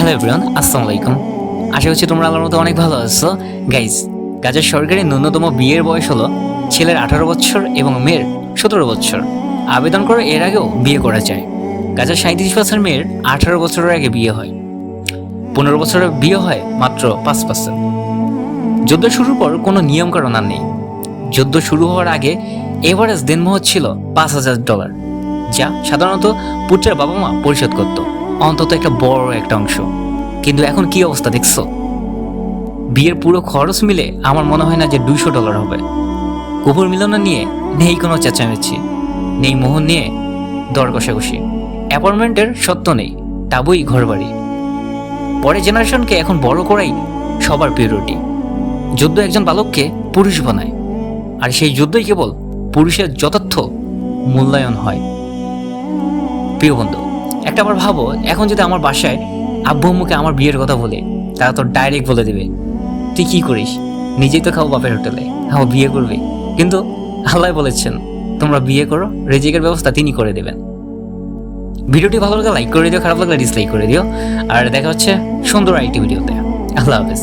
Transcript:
Hello everyone, আসসালামু আলাইকুম। আশা করছি তোমরা আল্লাহর মতো অনেক ভালো আছো। গাইজ, গাজার সরকারি ন্যূনতম বিয়ের বয়স হলো ছেলের 18 বছর এবং মেয়ের 17 বছর। আবেদন করে এর আগেও বিয়ে করা যায়। গাজার 37% মেয়ের 18 বছরের আগে বিয়ে হয়। 15 বছরের বিয়ে হয় মাত্র 5%। যুদ্ধ শুরুর পর কোনো নিয়মকানুন আর নেই। যুদ্ধ শুরু হওয়ার আগে এভারেজ দিনমোহর ছিল $5,000, যা সাধারণত পুত্রের বাবা মা পরিশোধ করত, অন্তত একটা বড় একটা অংশ। কিন্তু এখন কি অবস্থা দেখছো? বিয়ের পুরো খরচ মিলে আমার মনে হয় না যে $200 হবে। কুকুর মিলন নিয়ে নেই কোনো চেঁচামেচি, নেই মোহন নিয়ে দর কষাকষি। অ্যাপার্টমেন্টের সত্য নেই, তাবুই ঘরবাড়ি। পরের জেনারেশনকে এখন বড় করাই সবার প্রিয়রিটি। যুদ্ধ একজন বালককে পুরুষ বানায়, আর সেই যুদ্ধই কেবল পুরুষের যথার্থ মূল্যায়ন হয়। প্রিয় বন্ধু, একটা আবার ভাবো, এখন যদি আমার বাসায় আব্বু আম্মুকে আমার বিয়ের কথা বলে, তারা তো ডাইরেক্ট বলে দেবে, তুই কি করিস, নিজেই তো খাও বাপের হোটেলে, আমার বিয়ে করবে। কিন্তু আল্লাহ বলেছেন, তোমরা বিয়ে করো, রিজিকের ব্যবস্থা তিনি করে দেবেন। ভিডিওটি ভালো লাগলে লাইক করে দিও, খারাপ লাগলে ডিসলাইক করে দিও। আর দেখা হচ্ছে সুন্দর আরেকটি ভিডিওতে। আল্লাহ হাফেজ।